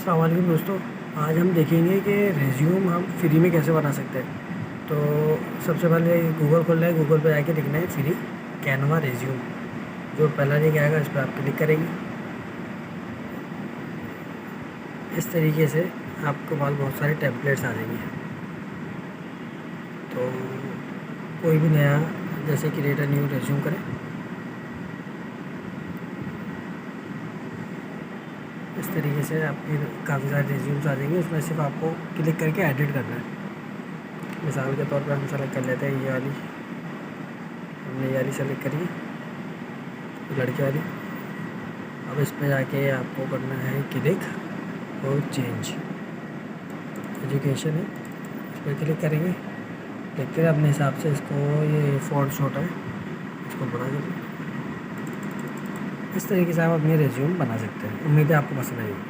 अस्सलाम वालेकुम दोस्तों। आज हम देखेंगे कि रिज्यूम हम फ्री में कैसे बना सकते हैं। तो सबसे पहले गूगल खोलना है, गूगल पे जाके लिखना है फ्री कैनवा रिज्यूम। जो पहला लिंक आएगा इस पर आप क्लिक करेंगे। इस तरीके से आपके पास बहुत सारे टेम्पलेट्स आ जाएंगे। तो कोई भी नया जैसे क्रिएट अ न्यू रिज्यूम करें। इस तरीके से आपके काफ़ी सारे रिज्यूम्स आ जाएंगे। उसमें सिर्फ आपको क्लिक करके एडिट करना है। मिसाल के तौर पर हम सेलेक्ट कर लेते हैं ये वाली, हमने ये वाली सेलेक्ट करी लड़के वाली। अब इस पर जाके आपको करना है क्लिक और चेंज एजुकेशन है, इस पर क्लिक करेंगे। देखते हैं अपने हिसाब से इसको, ये फ़ॉन्ट छोटा है इसको बड़ा कर। इस तरीके से आप अपनी रिज्यूम बना सकते हैं। उम्मीद है आपको पसंद आएगी।